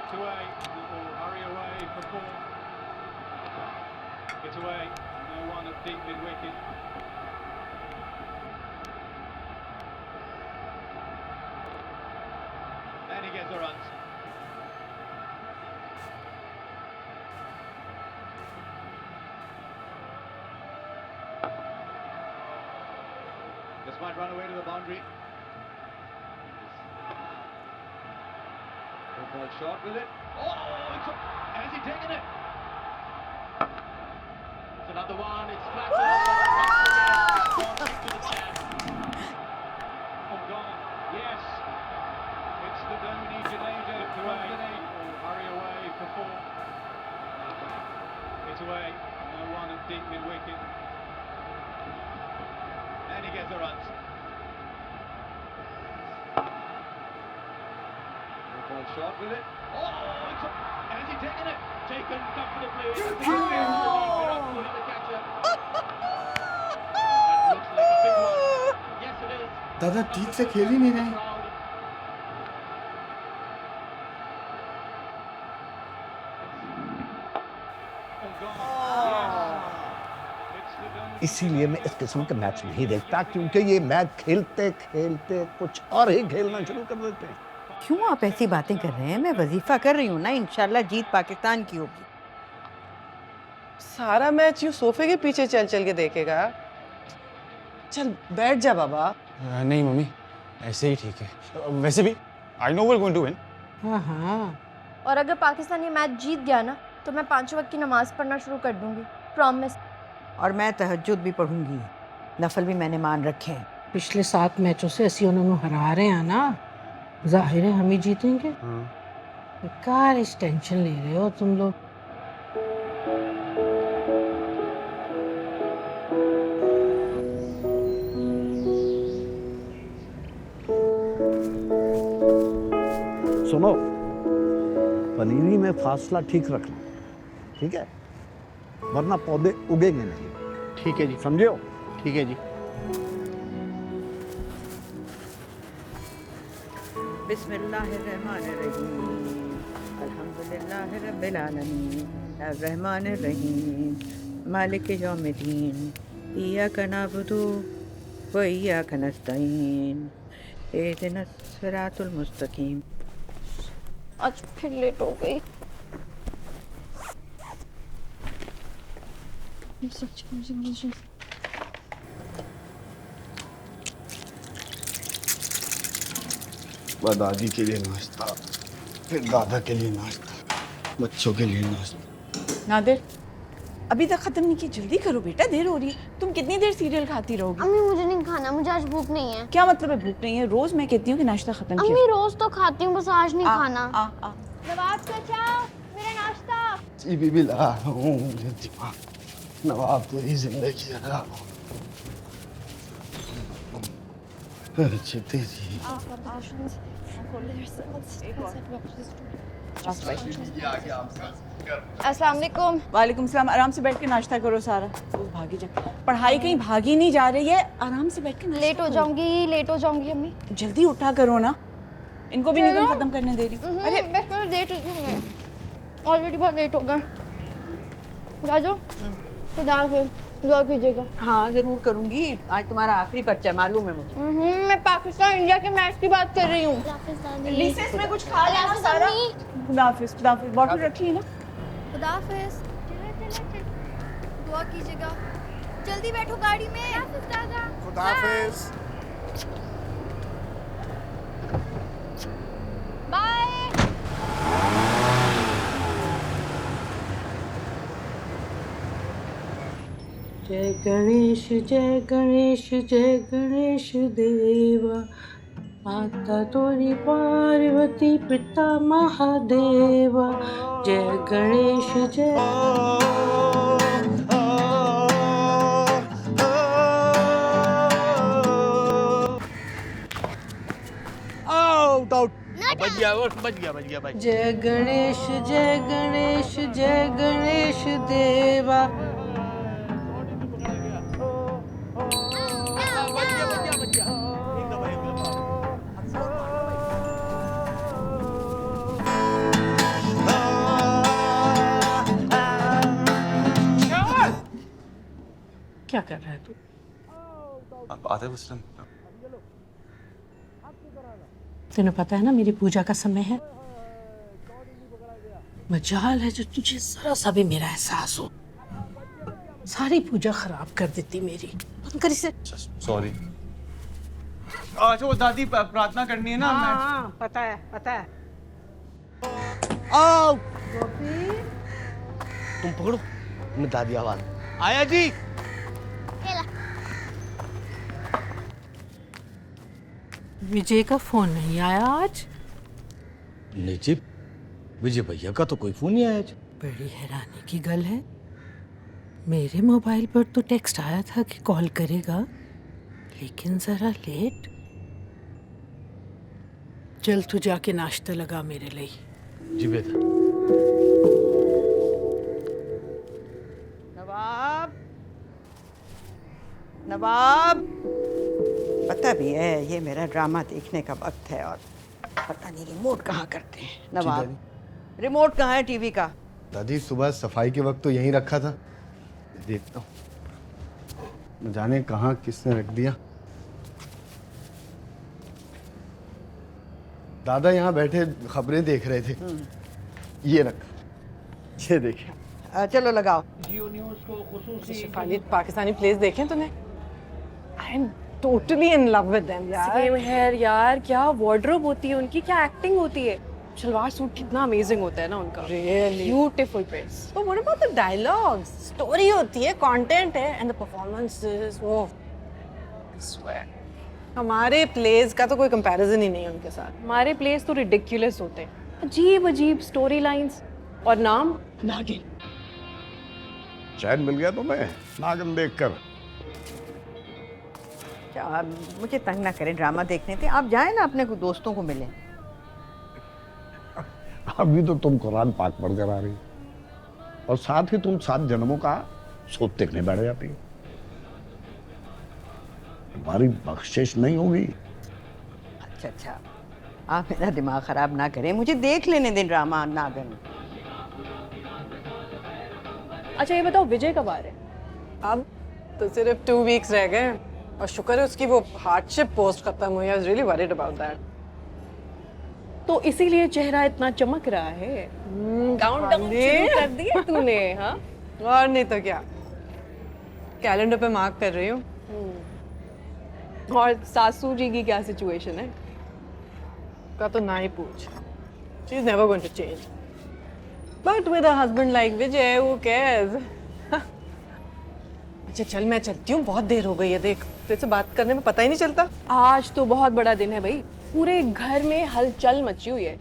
Chipped away, or hurry away for Paul. It's away, no one at deep mid-wicket. And he gets the runs. This might run away to the boundary. Good ball shot with it. Oh, has he taken it? It's another one. It's flat. It's to the stand. Oh, gone. Yes. It's the Domini Junaid away. Or hurry away for four. It's away. No one at deep mid-wicket. And he gets the runs. Ball shot with it. Oh, has he taken it? Taken comfortably. The catcher. That looks like a big one. Yes, it is. दादा ठीक से खेल ही नहीं रहे। इसीलिए मैं इस किस्म के मैच नहीं देखता, क्योंकि ये मैच खेलते खेलते कुछ और ही खेलना शुरू कर देते हैं। क्यों आप ऐसी बातें कर रहे हैं? मैं वजीफा कर रही हूँ ना, इंशाल्लाह जीत पाकिस्तान की होगी। सारा मैच यूं सोफे के पीछे चल चल के देखेगा? चल बैठ जा बाबा। नहीं मम्मी, ऐसे ही ठीक है। वैसे भी I know we are going to win. हाँ। और अगर पाकिस्तान ये मैच जीत गया ना, तो मैं 5 वक्त की नमाज पढ़ना शुरू कर दूंगी, प्रॉमिस। और मैं तहज्जुद भी पढ़ूंगी, नफल भी मैंने मान रखे हैं। पिछले 7 मैचों से असी उन्होंने हरा रहे हैं ना, जाहिर है हम ही जीतेंगे। बेकार इस टेंशन ले रहे हो तुम लोग। सुनो, पनीरी में फासला ठीक रखना, ठीक है? वरना पौधे उगेंगे नहीं। ठीक है जी, समझे हो? ठीक है जी। बिस्मिल्लाहिर्रहमानिर्रहीम, अल्हम्दुलिल्लाहि रब्बिल आलमीन, अर्रहमानिर्रहीम, मालिक यौमिद्दीन, इय्याका नअबुदु व इय्याका नस्तईन, इहदिनस सिरातुल मुस्तकीम। आज फिर लेट हो गई। दादी के लिए नाश्ता, फिर दादा के लिए नाश्ता, बच्चों के लिए नाश्ता। नादिर, अभी तक खत्म नहीं की, जल्दी करो बेटा, देर हो रही है। तुम कितनी देर सीरियल खाती रहोगी? अम्मी मुझे नहीं खाना, मुझे आज भूख नहीं है। क्या मतलब है भूख नहीं है? रोज मैं कहती हूँ कि नाश्ता खत्म किया। अम्मी रोज तो खाती हूँ, बस आज नहीं खाना। आ। नवाब चाचा, मेरा नाश्ता। जी बीबी ला हूँ, नवाब तेरी जिंदगी है। अच्छी तेजी। अस्सलाम वालेकुम। वालेकुम सलाम। आराम से बैठ के नाश्ता करो सारा। भागी जा, पढ़ाई कहीं भागी नहीं जा रही है, आराम से बैठ के नाश्ता लेट हो जाऊंगी अम्मी। जल्दी उठा करो ना, इनको भी नहीं खत्म करने दे रही। अरे बस मैं लेट हो गई, ऑलरेडी बहुत लेट हो गया। राजू, खुदा हाफिज़, दुआ कीजिएगा। हाँ जरूर करूंगी, आज तुम्हारा आखिरी पर्चा है, मालूम है मुझे। मैं पाकिस्तान इंडिया के मैच की बात कर रही हूँ। रिसेस में कुछ खा लेना सारा। खुदा हाफिज़, बॉटल रखी है ना? खुदा हाफिज़, दुआ कीजिएगा। जल्दी बैठो गाड़ी में। खुदा हाफिज़। बाय। जय गणेश जय गणेश जय गणेश देवा, माता तोरी पार्वती पिता महादेवा। जय गणेश जय। बच गया भाई। जय गणेश जय गणेश देवा। क्या कर रहा है तू? आप आते मुस्लिम तेने पता है ना मेरी पूजा का समय है। मजाल है जो तुझे जरा सा भी मेरा एहसास हो। सारी पूजा खराब कर देती मेरी। बंद कर इसे। सॉरी। आज वो दादी प्रार्थना करनी है ना। हाँ, पता है पता है। आओ तुम पकड़ो, मैं दादी आवाज। आया जी। विजय का फोन नहीं आया आज। नहीं जी, विजय भैया का तो कोई फोन नहीं आया आज। बड़ी हैरानी की गल है। मेरे मोबाइल पर तो टेक्स्ट आया था कि कॉल करेगा, लेकिन जरा लेट। चल तू जाके नाश्ता लगा मेरे लिए। जी बेटा। नवाब, नवाब, पता भी है ये मेरा ड्रामा देखने का वक्त है और पता नहीं रिमोट कहाँ करते हैं। नवाब, रिमोट कहाँ है टीवी का? दादी सुबह सफाई के वक्त तो यहीं रखा था, देखता हूँ न जाने कहाँ किसने रख दिया। दादा यहाँ बैठे खबरें देख रहे थे, ये रखा, ये देखिए। चलो लगाओ। शिफाली, पाकिस्तानी प्लेस देखें तूने? I am totally in love with them यार। सेम हेयर यार, क्या वार्डरोब होती है उनकी, क्या एक्टिंग होती है। सलवार सूट कितना अमेजिंग होता है ना उनका। Really? Beautiful dress. But what about the dialogues? Story होती है, कंटेंट है, एंड द परफॉर्मेंसेस। वो स्वेयर हमारे प्लेस का तो कोई कंपैरिजन ही नहीं है उनके साथ। हमारे प्लेस तो रिडिकुलस होते हैं, अजीब अजीब स्टोरी लाइंस और नाम नागिन। चैन मिल गया तुम्हें नागिन देखकर? क्या मुझे तंग ना करें, ड्रामा देखने थे। आप जाएं ना अपने को दोस्तों को मिलें। अभी तो तुम कुरान पाक पढ़कर आ रही और साथ ही तुम 7 जन्मों का सोच देखने बैठ जाती हो। तुम्हारी बख्शिश नहीं होगी। अच्छा अच्छा, आप मेरा दिमाग खराब ना करें, मुझे देख लेने दें ड्रामा नागिन। अच्छा ये बताओ विजय कब आ रहे हैं? अब तो सिर्फ 2 वीक्स रह गए और शुक्र है उसकी वो हार्डशिप पोस्ट खत्म हुई। I was really worried about that. तो इसीलिए चेहरा इतना चमक रहा है। काउंटडाउन शुरू कर दिया तूने? हाँ, और नहीं तो क्या, कैलेंडर पे मार्क कर रही हूँ। और सासू जी की क्या सिचुएशन है? का तो ना ही पूछ। She is never going to change, but with a husband like Vijay who cares. अच्छा चल मैं चलती हूँ, बहुत देर हो गई है। देख तेरे से बात करने में पता ही नहीं चलता। आज तो बहुत बड़ा दिन है भाई, पूरे घर में हलचल मची हुई है।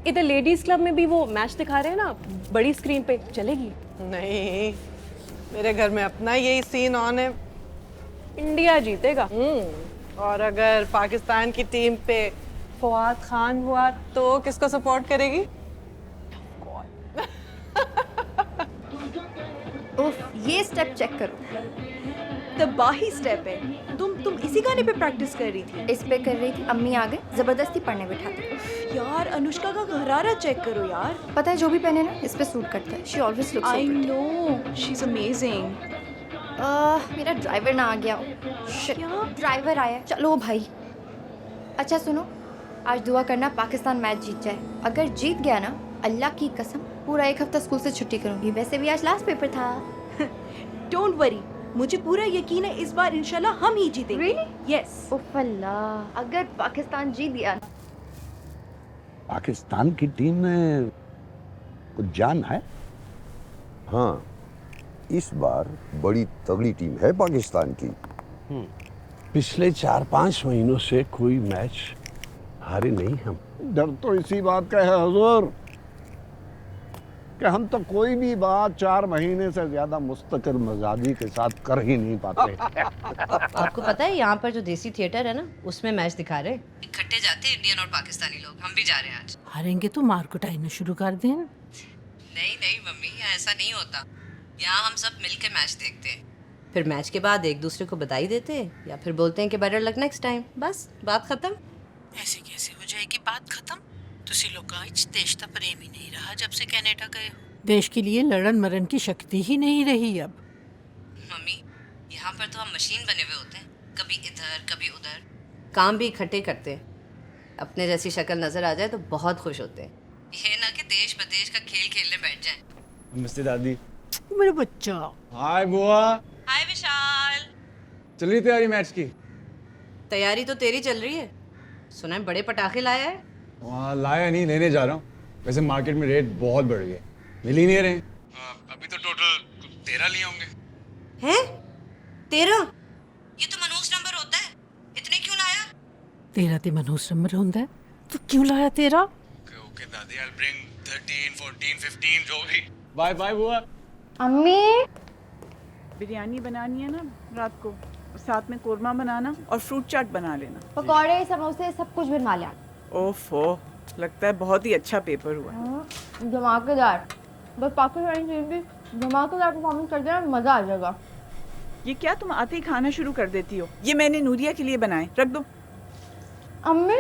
इधर लेडीज क्लब में भी वो मैच दिखा रहे हैं ना बड़ी स्क्रीन पे, चलेगी? नहीं, मेरे घर में अपना यही सीन ऑन है। इंडिया जीतेगा। और अगर पाकिस्तान की टीम पे फवाद खान हुआ तो किसको सपोर्ट करेगी? ये स्टेप चेक करो, तबाही स्टेप है। तुम इसी गाने पे प्रैक्टिस कर रही थी? इस पे कर रही थी, अम्मी आ गए, जबरदस्ती पढ़ने बिठा दी। यार अनुष्का का घरारा चेक करो यार। पता है जो भी पहने ना इस पे सूट करता है। She always looks so I pretty. No, she is amazing. मेरा ड्राइवर ना आ गया। क्या? ड्राइवर आया, चलो भाई। अच्छा सुनो, आज दुआ करना पाकिस्तान मैच जीत जाए। अगर जीत गया ना, अल्लाह की कसम पूरा 1 हफ्ता स्कूल से छुट्टी करूंगी। वैसे भी आज लास्ट पेपर था। डोंट वरी, मुझे पूरा यकीन है इस बार इंशाल्लाह हम ही जीतेंगे। Really? यस। उफ अल्लाह, अगर पाकिस्तान जीत गया ना। पाकिस्तान की टीम में कुछ जान है? हाँ, इस बार बड़ी तगड़ी टीम है पाकिस्तान की। पिछले 4-5 महीनों से कोई मैच हारे नहीं हम। डर तो इसी बात का है हुजूर कि हम तो कोई भी बात 4 महीने से ज्यादा मुस्तकिल मिजाजी के साथ कर ही नहीं पाते। आपको पता है यहाँ पर जो देसी थिएटर है ना, उसमें मैच दिखा रहे। इकट्ठे जाते हैं इंडियन और पाकिस्तानी लोग। हम भी जा रहे हैं आज। हारेंगे तो मार कुटाई शुरू कर दें। नहीं नहीं मम्मी, यहाँ ऐसा नहीं होता। यहाँ हम सब मिलके मैच देखते हैं। फिर मैच के बाद एक दूसरे को बधाई देते हैं या फिर बोलते हैं कि बेटर लक नेक्स्ट टाइम। बस बात खत्म। ऐसे कैसे हो जाएगी बात खत्म? तुसी लोगों इच देश दा प्रेम ही नहीं रहा जब से कनाडा गए हो। देश के लिए लड़न मरन की शक्ति ही नहीं रही अब। मम्मी, यहाँ पर तो हम मशीन बने हुए होते हैं, कभी इधर कभी उधर। काम भी इकट्ठे करते हैं। अपने जैसी शक्ल नजर आ जाए तो बहुत खुश होते हैं। ये ना कि देश विदेश का खेल खेलने बैठ जाए। नमस्ते दादी। मेरा बच्चा। हाय बुआ। हाय विशाल। चल रही तैयारी मैच की? तैयारी तो तेरी चल रही है। सुना है बड़े पटाखे लाया है। वहाँ लाया नहीं, लेने जा रहा हूँ। वैसे मार्केट में रेट बहुत बढ़ गए, मिल ही नहीं रहे। अभी तो टोटल 13 लिए होंगे। हैं? 13? ये तो मनहूस नंबर होता है। इतने क्यों लाया? तेरा ते मनहूस नंबर होता है तो क्यों लाया तेरा? ओके दादी, I'll bring 13, 14, 15 जो भी। बाय बाय बुआ। अम्मी बिरयानी बनानी है ना रात को, साथ में कोरमा बनाना और फ्रूट चाट बना लेना। पकौड़े समोसे सब कुछ बनवा लिया। ओफो, लगता है बहुत ही अच्छा पेपर हुआ। धमाकेदार। बस पाकिस्तानी टीम भी धमाकेदार परफॉर्मेंस कर देना, मजा आ जाएगा। ये क्या तुम आते ही खाना शुरू कर देती हो? ये मैंने नूरिया के लिए बनाए, रख दो। अम्मी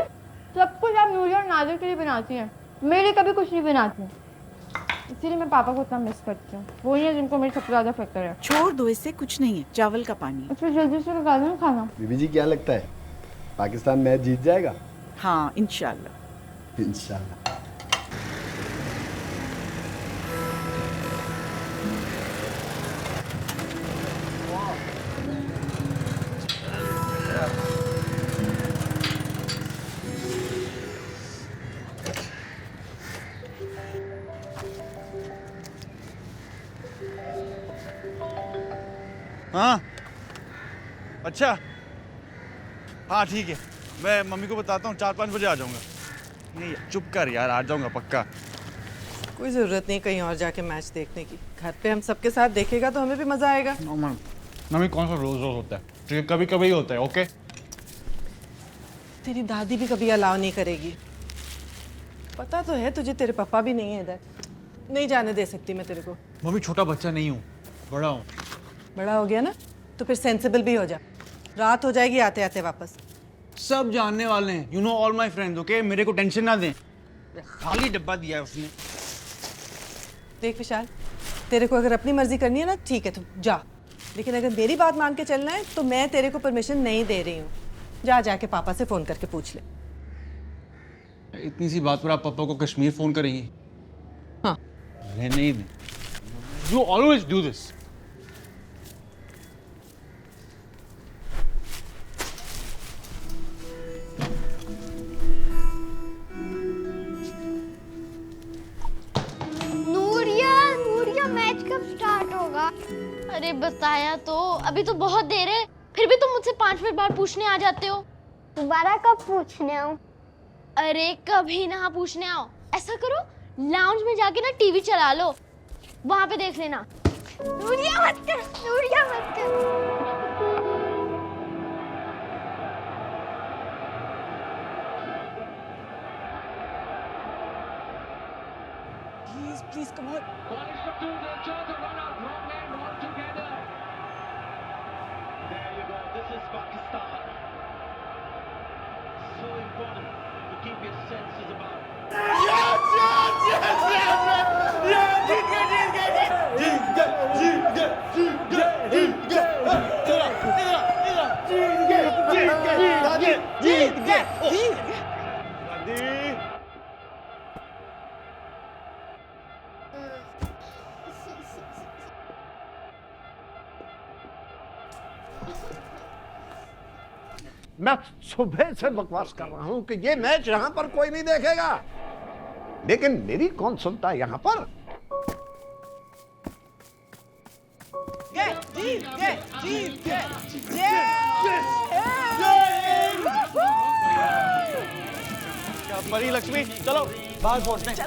सब कुछ आप नूरिया और नादिर के लिए बनाती हैं, मेरे लिए कभी कुछ नहीं बनाती। इसीलिए मैं पापा को इतना मिस करती हूँ। वो ही है जिनको मेरी सबसे ज्यादा फिक्र है। छोड़ दो, इससे कुछ नहीं है, चावल का पानी। अच्छा जल्दी से निकाल दो खाना। बीबी जी क्या लगता है, पाकिस्तान मैच जीत जाएगा? हाँ इंशाल्लाह। इंशाल्लाह। हाँ अच्छा, हाँ ठीक है, मैं मम्मी को बताता हूँ 4-5 बजे आ जाऊँगा। नहीं चुप कर यार, आ जाऊँगा पक्का। कोई ज़रूरत नहीं कहीं और जाके मैच देखने की, घर पे हम सबके साथ देखेगा तो हमें भी मज़ा आएगा। मम्मी कौन सा रोज रोज होता है, ठीक कभी कभी होता है। ओके तेरी दादी भी कभी अलाउ नहीं करेगी। पता तो है तुझे, तेरे पापा भी नहीं है इधर, नहीं जाने दे सकती मैं तेरे को। मम्मी छोटा बच्चा नहीं हूँ, बड़ा हूँ। बड़ा हो गया ना तो फिर सेंसिबल भी हो जा। रात हो जाएगी आते आते वापस। सब जानने वाले हैं, you know all my friends. Okay मेरे को टेंशन ना दें, खाली डब्बा दिया है उसने। देख विशाल, तेरे को अगर अपनी मर्जी करनी है ना ठीक है तुम जा, लेकिन अगर मेरी बात मान के चलना है तो मैं तेरे को परमिशन नहीं दे रही हूँ। जा जाके पापा से फोन करके पूछ ले। इतनी सी बात पर आप पापा को कश्मीर फोन करेंगी? हाँ रहने ही दें, you always do this. Match कब स्टार्ट होगा? अरे बताया तो, अभी तो बहुत देर है, फिर भी तुम मुझसे 5 मिनट बाद पूछने आ जाते हो। दोबारा कब पूछने आओ? अरे कभी ना पूछने आओ। ऐसा करो, लाउंज में जाके ना टीवी चला लो, वहां पे देख लेना। नूरिया मत कर, नूरिया मत कर। Please come on. There you go. This is Pakistan. So important to keep your senses about. Yes! जीत गए। मैं सुबह से बकवास कर रहा हूं कि ये मैच यहां पर कोई नहीं देखेगा, लेकिन मेरी कौन सुनता है यहां पर। परी लक्ष्मी चलो बाहर पहुंचते हैं। चलो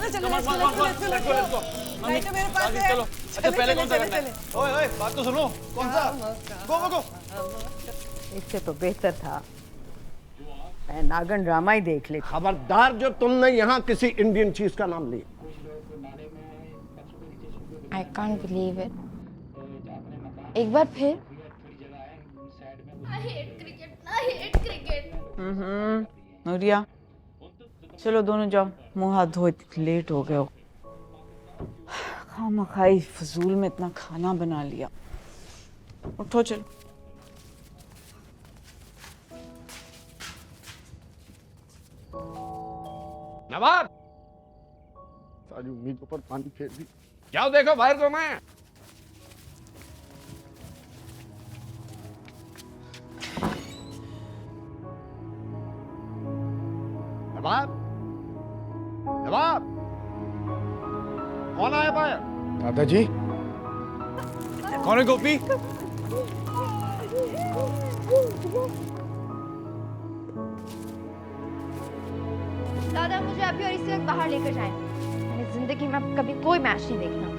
अच्छा पहले कौन सा करना है? ओए बात तो सुनो, कौन सा? गो इससे तो बेहतर था मैं नागन ड्रामा ही देख ले। खबरदार जो तुमने यहाँ किसी इंडियन चीज का नाम लिया। I can't believe it. एक बार फिर I hate cricket. नूरिया चलो दोनों जाओ, मुंह हाथ धो, लेट हो गए हो। खामा खाई फजूल में इतना खाना बना लिया। उठो चलो। नवाब सारी उम्मीदों पर पानी फेर दी। जाओ देखो बाहर कौन है। नवाब, नवाब, कौन आया बाहर? दादाजी। कौन है गोपी? दादा मुझे अभी और इसी वक्त बाहर लेकर जाएं। मैंने जिंदगी में अब कभी कोई मैच नहीं देखना।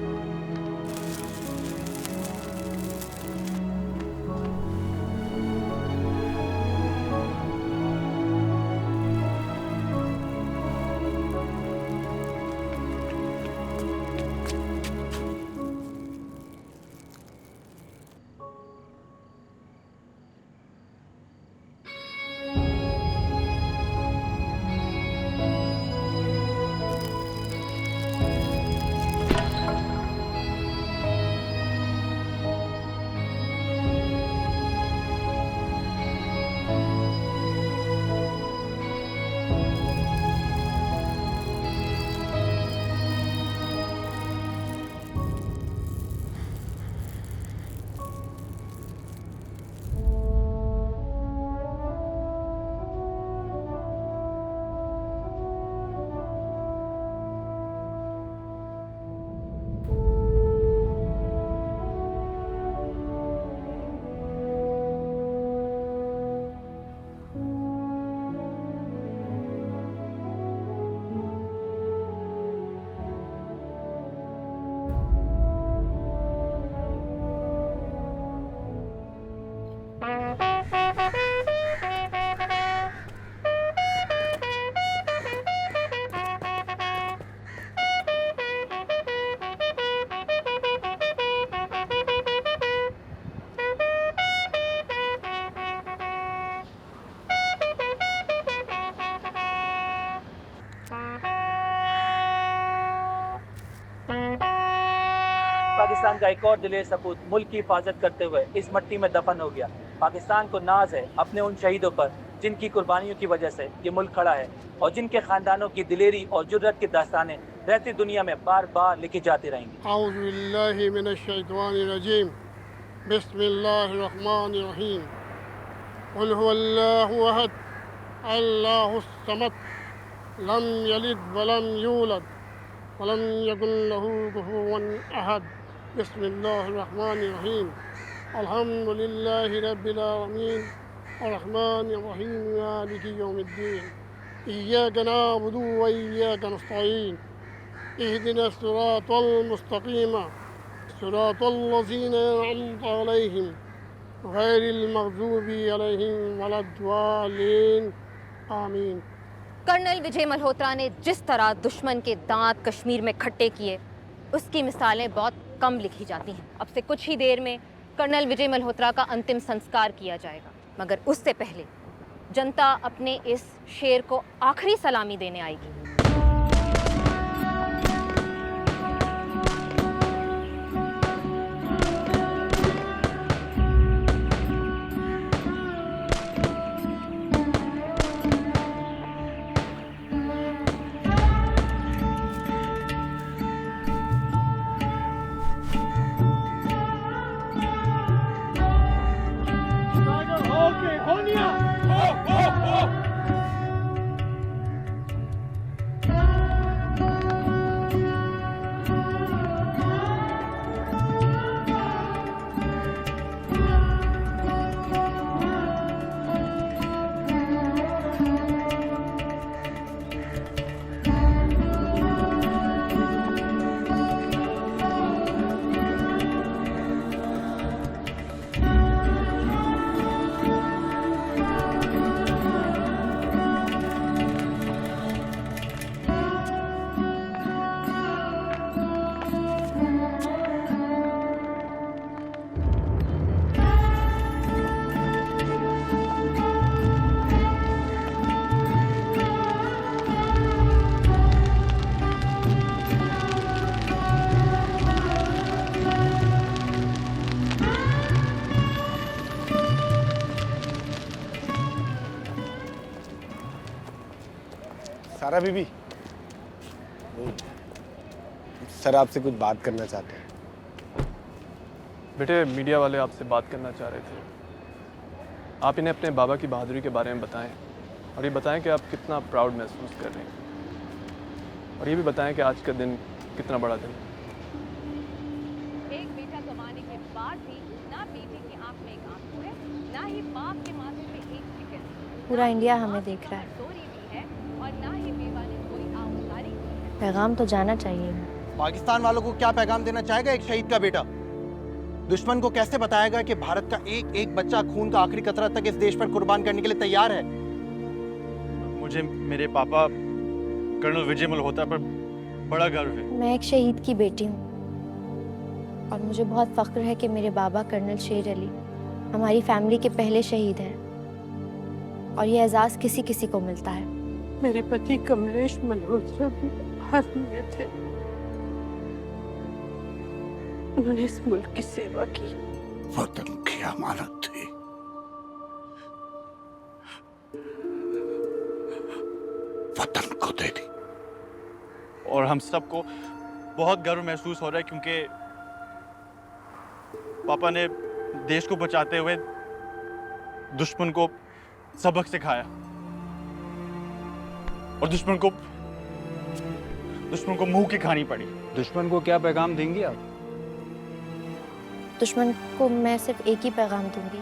पाकिस्तान का एक और दिलेर सपूत मुल्क की हिफाजत करते हुए इस मिट्टी में दफन हो गया। पाकिस्तान को नाज है अपने उन शहीदों पर जिनकी कुर्बानियों की वजह से ये मुल्क खड़ा है और जिनके खानदानों की दिलेरी और जुर्रत की दास्तानें रहती दुनिया में बार बार लिखी जाती रहेंगी। औज़ुबिल्लाहि मिनश्शैतानिर्रजीम। बिस्मिल्लाहिर्रहमानिर्रहीम। क़ुल हुवल्लाहु अहद अल्लाहुस समद लम यलिद वलम यूलद वलम यकुन लहू कुफुवन अहद। बिस्मिल्लाहिर्रहमानिर्रहीम। अल्हम्दुलिल्लाहि रब्बिल आलमीन अर्रहमानिर रहीम मालिकि यौमिद्दीन। इय्याका नअबुदु व इय्याका नस्तईन। इहदिना सिरातल मुस्तकीम सिरातल लज़ीना अनअमता अलैहिम गैरिल मग़ज़ूबि अलैहिम वलद्दालिन। आमीन। कर्नल विजय मल्होत्रा ने जिस तरह दुश्मन के दांत कश्मीर में खट्टे किए, उसकी मिसालें बहुत कम लिखी जाती हैं। अब से कुछ ही देर में कर्नल विजय मल्होत्रा का अंतिम संस्कार किया जाएगा, मगर उससे पहले जनता अपने इस शेर को आखिरी सलामी देने आएगी। सारा बीबी, सर आपसे कुछ बात करना चाहते हैं। बेटे, मीडिया वाले आपसे बात करना चाह रहे थे। आप इन्हें अपने बाबा की बहादुरी के बारे में बताएं और ये बताएं कि आप कितना प्राउड महसूस कर रहे हैं, और ये भी बताएं कि आज का दिन कितना बड़ा दिन है। एक बेटा कमाने के बाद भी ना बेटे की आंख में एक आंसू है, ना ही बाप के माथे पे एक फिक्र। पूरा इंडिया हमें देख रहा है। और ना ही बेवा ने कोई आमदारी। पैगाम तो जाना चाहिए। पाकिस्तान वालों को क्या पैगाम देना चाहेगा एक शहीद का बेटा? दुश्मन को कैसे बताएगा कि भारत का एक एक बच्चा खून का आखिरी कतरा तक इस देश पर कुर्बान करने के लिए तैयार है? मुझे मेरे पापा कर्नल विजय मल्होत्रा पर बड़ा गर्व है। मैं एक शहीद की बेटी हूँ और मुझे बहुत फख्र है कि मेरे बाबा कर्नल शेर अली हमारी फैमिली के पहले शहीद हैं, और ये एजाज़ किसी किसी को मिलता है। मेरे पति कमलेश मल्होत्रा भी आर्मी में थे। उन्होंने इस मुल्क की सेवा की। वतन की अमानत थी। वतन को दे दी। और हम सबको बहुत गर्व महसूस हो रहा है क्योंकि पापा ने देश को बचाते हुए दुश्मन को सबक सिखाया, और दुश्मन को मुंह की खानी पड़ी। दुश्मन को क्या पैगाम देंगी आप? दुश्मन को मैं सिर्फ एक ही पैगाम दूंगी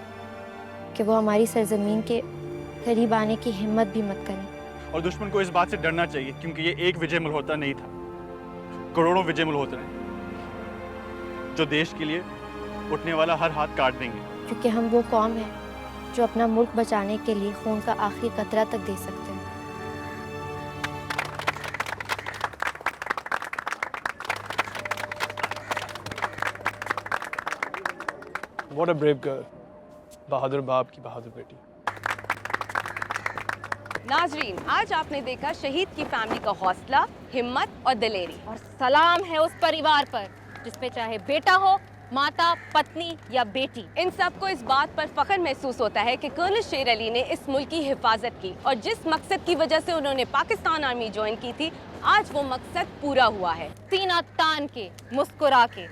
कि वो हमारी सरजमीन के करीब आने की हिम्मत भी मत करें। और दुश्मन को इस बात से डरना चाहिए क्योंकि ये एक विजय मल्होत्रा नहीं था, करोड़ों विजय मल्होत्रा हैं जो देश के लिए उठने वाला हर हाथ काट देंगे। क्योंकि हम वो कौम है जो अपना मुल्क बचाने के लिए खून का आखिरी कतरा तक दे सकते हैं। What a brave girl, बहादुर बाप की बहादुर बेटी। नाजरीन, आज आपने देखा शहीद की फैमिली का हौसला, हिम्मत और दिलेरी, और सलाम है उस परिवार पर जिसपे चाहे बेटा हो, माता, पत्नी या बेटी, इन सबको इस बात पर फख्र महसूस होता है कि कर्नल शेर अली ने इस मुल्क की हिफाजत की, और जिस मकसद की वजह से उन्होंने पाकिस्तान आर्मी ज्वाइन की थी, आज वो मकसद पूरा हुआ है। सीना तान के, मुस्कुरा के,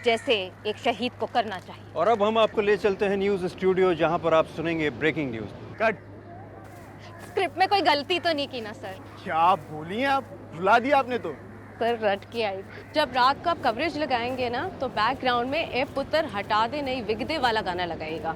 जैसे एक शहीद को करना चाहिए। और अब हम आपको ले चलते हैं न्यूज़ स्टूडियो, जहां पर आप सुनेंगे ब्रेकिंग न्यूज़। कट। स्क्रिप्ट में कोई गलती तो नहीं की ना सर? क्या आप बोली हैं? आप रुला दिया आपने तो। सर रट के आई। जब रात को आप कवरेज लगाएंगे ना तो बैकग्राउंड में ए पुत्र हटा दे नहीं विग दे वाला गाना लगाएगा।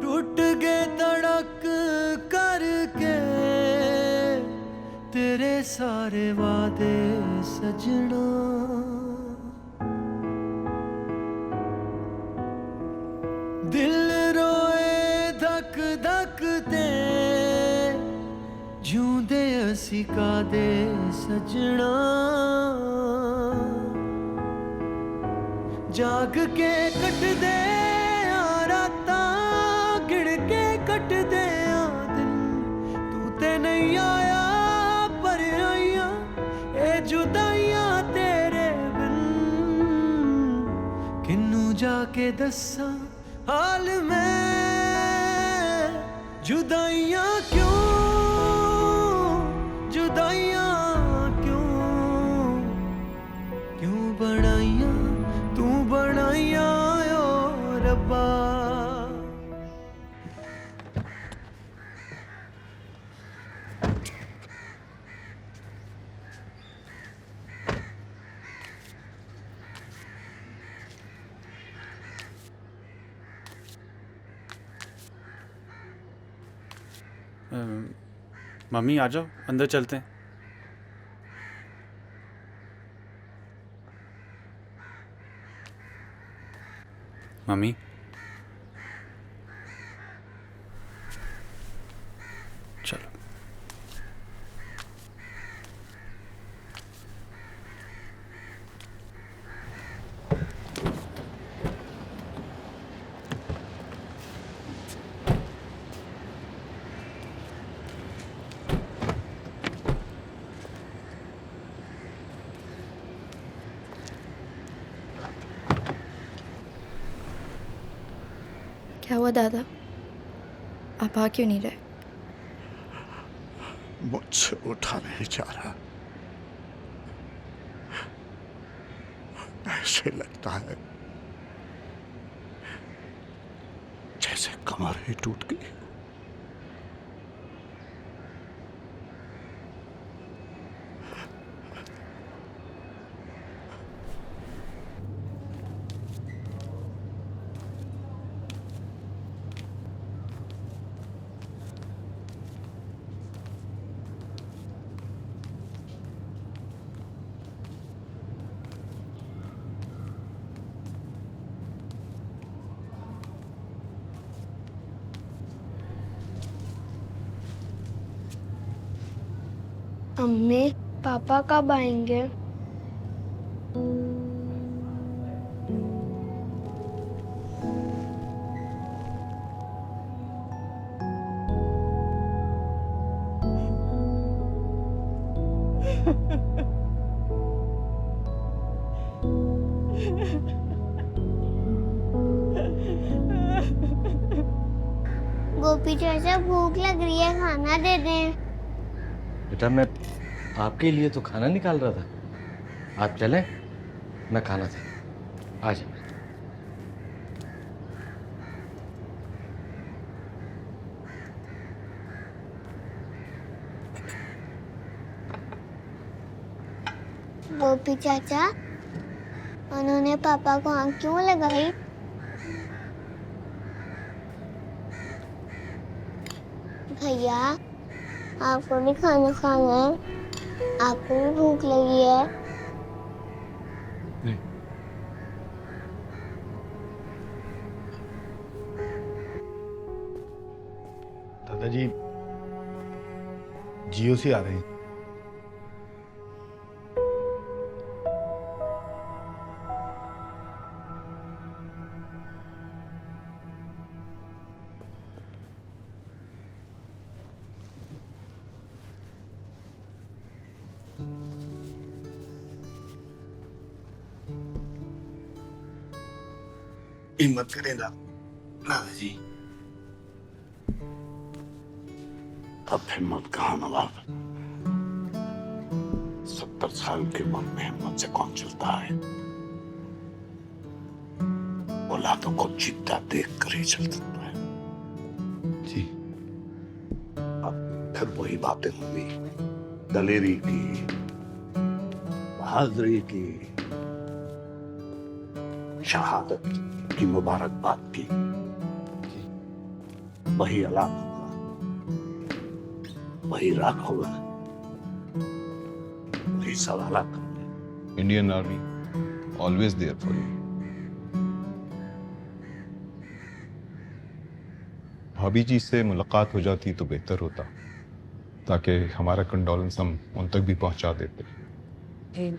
टूट गए तड़क करके तेरे सारे वादे सजना, दिल रोए धक धक ते जूंदे असी का दे सजना, जाग के कट दे राता गिड़ के कट दे दिन, तू ते नहीं आया पर आइया ए जुदाइयां तेरे बिन, किन्नू जाके दसा हाल में जुदाइयां क्यों, जुदाइयां क्यों, क्यों बनाइया तू बनाइया ओ रब्बा। मम्मी आ जाओ, अंदर चलते हैं। मम्मी, चलो। क्या हुआ दादा? आप आ क्यों नहीं रहे? मुझसे उठा नहीं जा रहा। ऐसे लगता है जैसे कमर ही टूट गई। अम्मी पापा कब आएंगे? गोपी चाचा भूख लग रही है, खाना दे दें। बेटा मैं आपके लिए तो खाना निकाल रहा था। आप चलें, मैं खाना दे। आ जाए। गोपी चाचा, उन्होंने पापा को आँख क्यों लगाई? भैया, आपको भी खाना खाना है? आपको भी भूख लगी है? नहीं। दादाजी जियो से आ रहे हैं। हिम्मत करें दादाजी। अब हिम्मत कहाँ नवाब? 70 साल की उम्र में हिम्मत से कौन चलता है? औलादों को जीता देख कर ही चल सकता है। जी। अब फिर वही बातें होंगी, दलेरी की, बहादुरी की, शहादत की मुबारकबाद की। वही अलाप होगा, वही राग होगा, वही सवालात होंगे। Indian army always there for you. भाभी जी से मुलाकात हो जाती तो बेहतर होता, ताकि हमारा कंडोलेंस हम उन तक भी पहुंचा देते।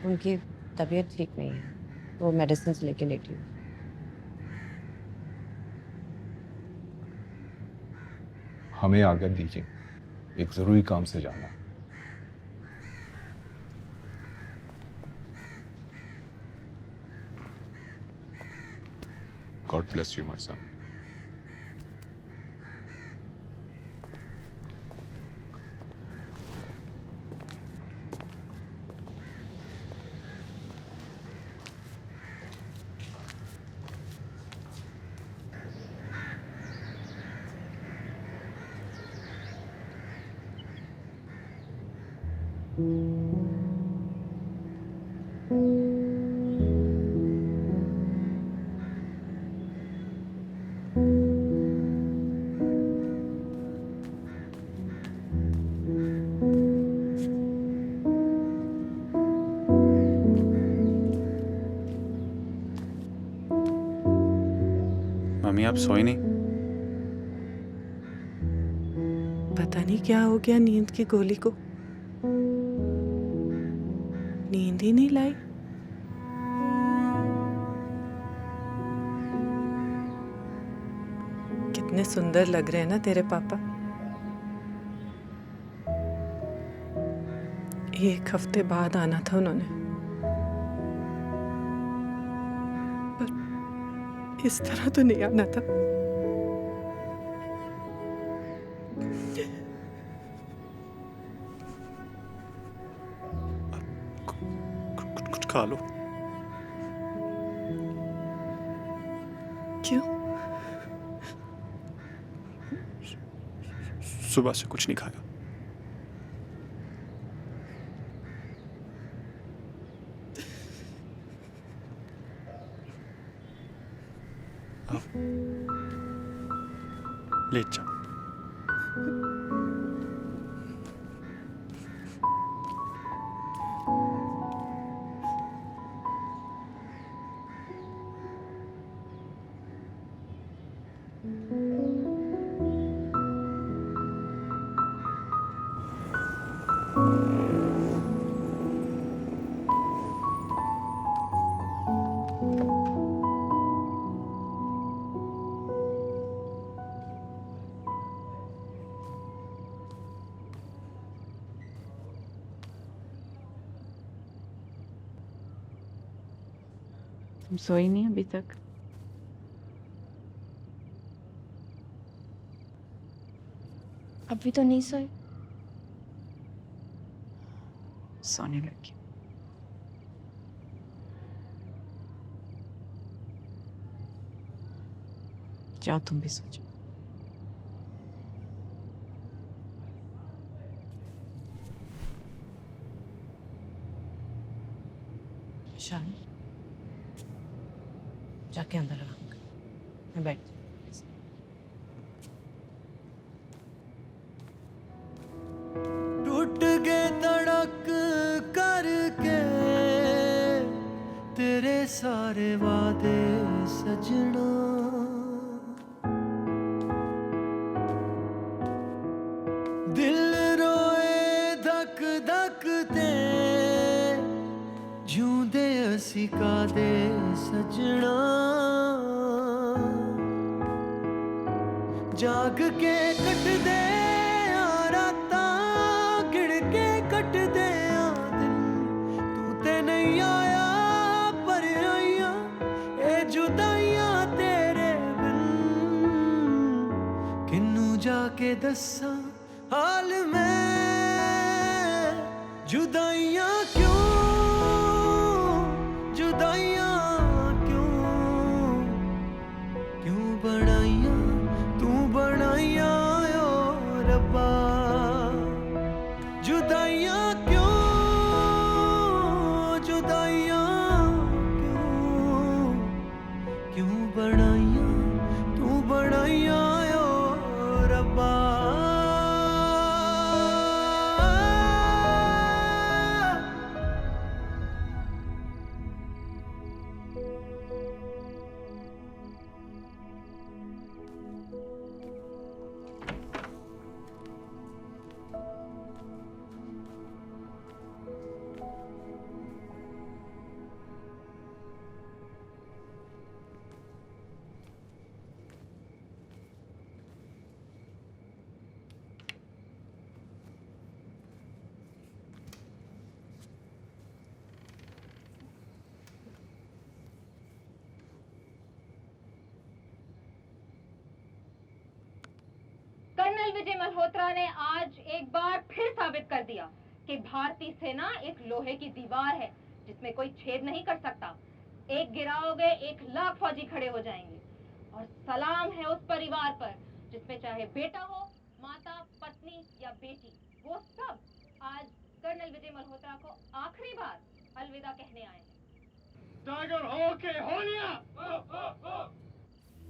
उनकी तबीयत ठीक नहीं है, वो मेडिसिन लेके लेटी हूँ। हमें आज्ञा दीजिए, एक जरूरी काम से जाना। God bless you my son. Mummy आप सोई नहीं? पता नहीं क्या हो गया नींद की गोली को, नींद ही नहीं लाई। कितने सुंदर लग रहे हैं ना तेरे पापा। 1 हफ्ते बाद आना था उन्होंने, पर इस तरह तो नहीं आना था। खा लो। क्यों? सुबह से कुछ नहीं खाया। लेट जाओ। तुम सोई नहीं अभी तक? अभी तो नहीं सोई। सोने लगी। जाओ तुम भी सो जाओ। शान, जाके अंदर आराम कर। मैं बैठ टूट गए तड़क करके तेरे सारे वादे सजना, दिल रोए धक धक ते जूंदे असी का दे सजना, जाग के कट दे राता गिड़ के कट दे दिन, तू ते नहीं आया पर आइया ए जुदाइयां तेरे बिन, किन्नू जाके दसा हाल में जुदाइयां क्यों, जुदाइयां क्यों, क्यों बनाइयां तू बनाइयां ओ रब्बा, जुदाइयां क्यों, जुदाइयां क्यों, क्यों बनाइयां तू बनाइयां ओ रब्बा। कर्नल विजय मल्होत्रा ने आज एक बार फिर साबित कर दिया कि भारतीय सेना एक लोहे की दीवार है जिसमें कोई छेद नहीं कर सकता। एक गिराओगे 1,00,000 फौजी खड़े हो जाएंगे। और सलाम है उस परिवार पर जिसमें चाहे बेटा हो, माता, पत्नी या बेटी, वो सब आज कर्नल विजय मल्होत्रा को आखिरी बार अलविदा कहने आए हैं। टाइगर हो के होलिया।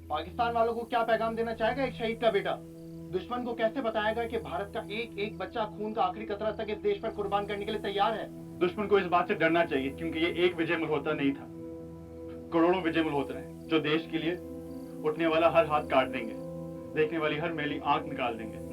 पाकिस्तान वालों को क्या पैगाम देना चाहेगा एक शहीद का बेटा? दुश्मन को कैसे बताएगा कि भारत का एक एक बच्चा खून का आखिरी कतरा तक इस देश पर कुर्बान करने के लिए तैयार है? दुश्मन को इस बात से डरना चाहिए क्योंकि ये एक विजय मल्होत्रा नहीं था, करोड़ों विजय मल्होत्रा हैं जो देश के लिए उठने वाला हर हाथ काट देंगे, देखने वाली हर मैली आंख निकाल देंगे।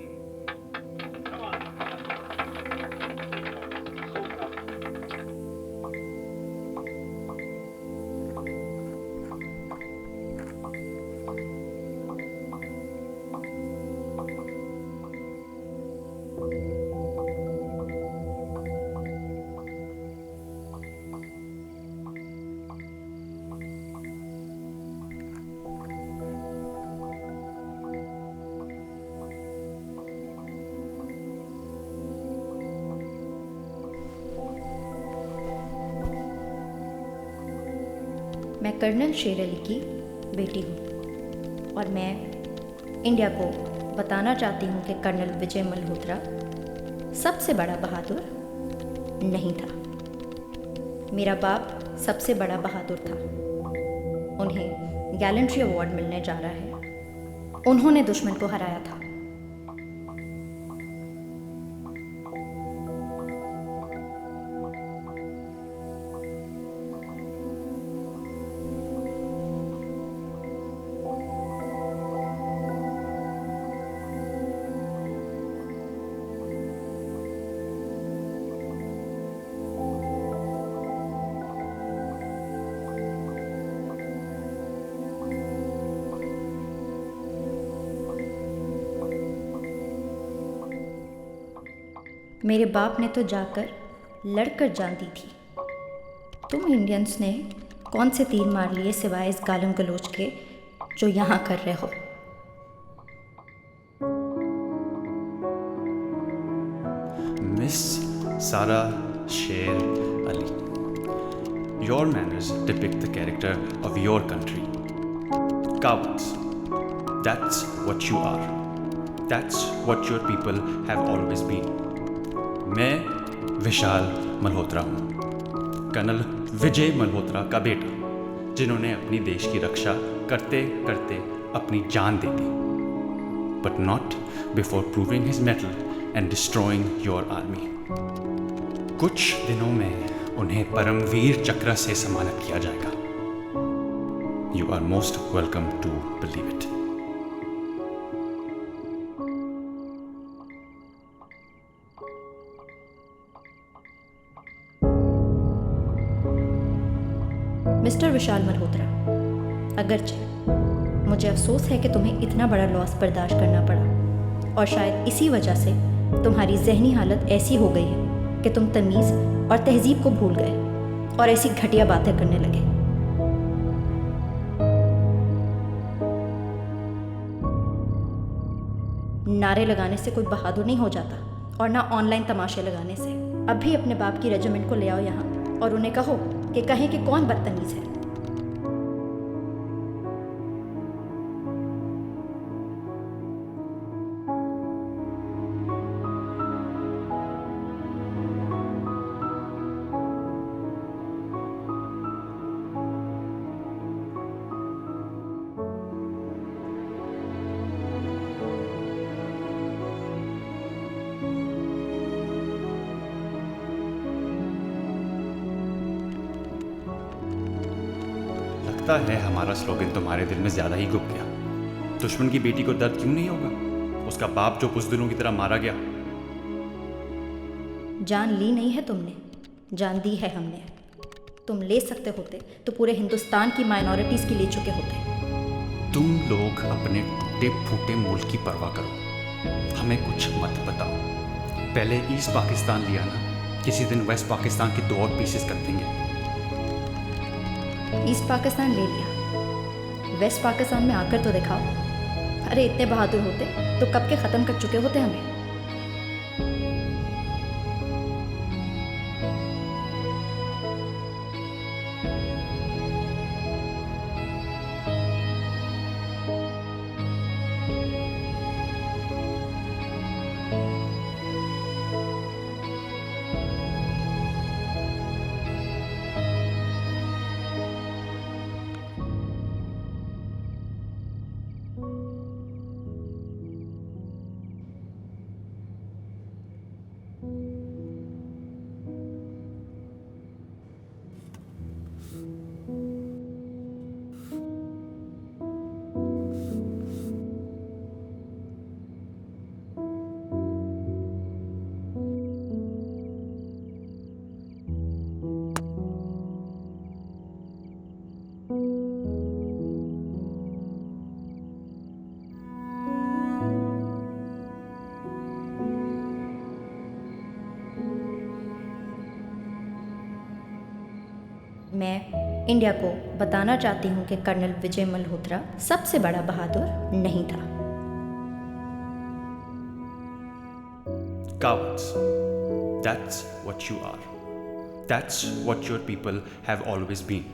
मैं कर्नल शेर अली की बेटी हूँ और मैं इंडिया को बताना चाहती हूँ कि कर्नल विजय मल्होत्रा सबसे बड़ा बहादुर नहीं था। मेरा बाप सबसे बड़ा बहादुर था। उन्हें गैलेंट्री अवार्ड मिलने जा रहा है। उन्होंने दुश्मन को हराया था। मेरे बाप ने तो जाकर लड़कर जान दी थी। तुम इंडियंस ने कौन से तीर मार लिए सिवाय इस गालम गलोच के जो यहाँ कर रहे हो। Miss Sara Sher Ali, your manners depict the character of your country. Cowards. That's what you are. That's what your people have always been. मैं विशाल मल्होत्रा हूँ, कर्नल विजय मल्होत्रा का बेटा, जिन्होंने अपनी देश की रक्षा करते करते अपनी जान दे दी, but not before proving his mettle and destroying your army. कुछ दिनों में उन्हें परमवीर चक्र से सम्मानित किया जाएगा. You are most welcome to believe it. Mister Vishal Malhotra, अगरचे मुझे अफसोस है कि तुम्हें इतना बड़ा लॉस बर्दाश्त करना पड़ा और शायद इसी वजह से तुम्हारी जहनी हालत ऐसी हो गई है कि तुम तमीज़ और तहजीब को भूल गए और ऐसी घटिया बातें करने लगे। नारे लगाने से कोई बहादुर नहीं हो जाता और ना ऑनलाइन तमाशे लगाने से। अब भी अपने बाप की रेजिमेंट को ले आओ यहाँ और उन्हें कहो कि कहें कि कौन बदतमीज है। लगता है हमारा स्लोगन तुम्हारे दिल में ज्यादा ही घुप गया। दुश्मन की बेटी को दर्द क्यों नहीं होगा? उसका बाप जो बुज़दिलों की तरह मारा गया। जान ली नहीं है तुमने, जान दी है हमने। तुम ले सकते होते तो पूरे हिंदुस्तान की माइनॉरिटीज की ले चुके होते। तुम लोग अपने टूटे फूटे मुल्क की परवाह करो, हमें कुछ मत बताओ। पहले ईस्ट पाकिस्तान लिया ना, किसी दिन वेस्ट पाकिस्तान के 2 और पीसेस कर देंगे। ईस्ट पाकिस्तान ले लिया, वेस्ट पाकिस्तान में आकर तो दिखाओ। अरे इतने बहादुर होते तो कब के ख़त्म कर चुके होते हमें। मैं इंडिया को बताना चाहती हूँ कि कर्नल विजय मल्होत्रा सबसे बड़ा बहादुर नहीं था। Cowards. That's what you are. That's what your people have always been.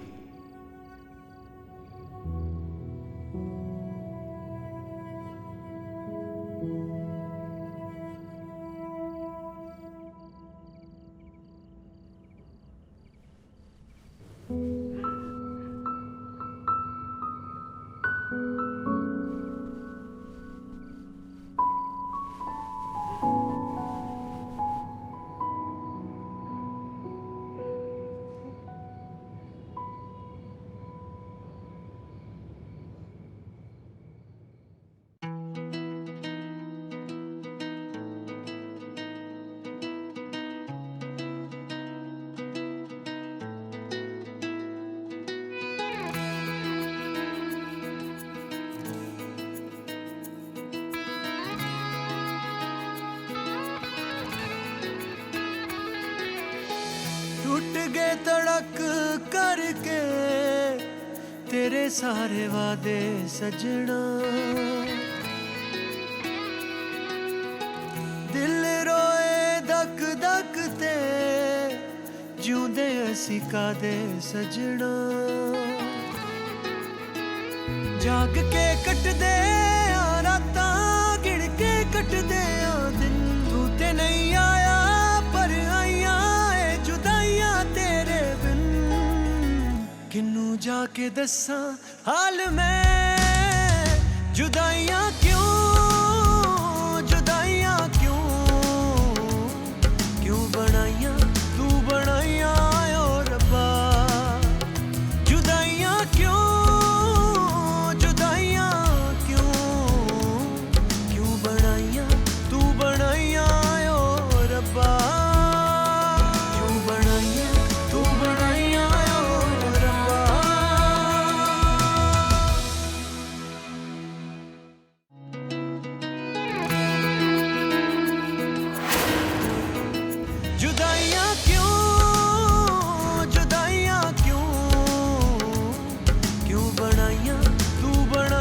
के तड़क करके तेरे सारे वादे सजना, दिल रोए धक धक ते जिउंदे असी कादे सजना, जाग के कटदे आ रातां गिण के कटदे आ दिन, तू ते नहीं आया पर आइयां ए जुदाइयां तेरे बिन, किन्नू जाके दस्सां हाल मैं जुदाइयां क्यों, जुदाइयां क्यों, क्यों बनाइयां तू बनाइयां ओ रब्बा, जुदाइयां क्यों, जुदाइयां क्यों, क्यों बनाइयां तू बनाइयां ओ रब्बा, क्यों बनाइयां तू बनाइयां ओ रब्बा। जुदाइयां क्यों, जुदाइयां क्यों, क्यों बनाइयां तू बना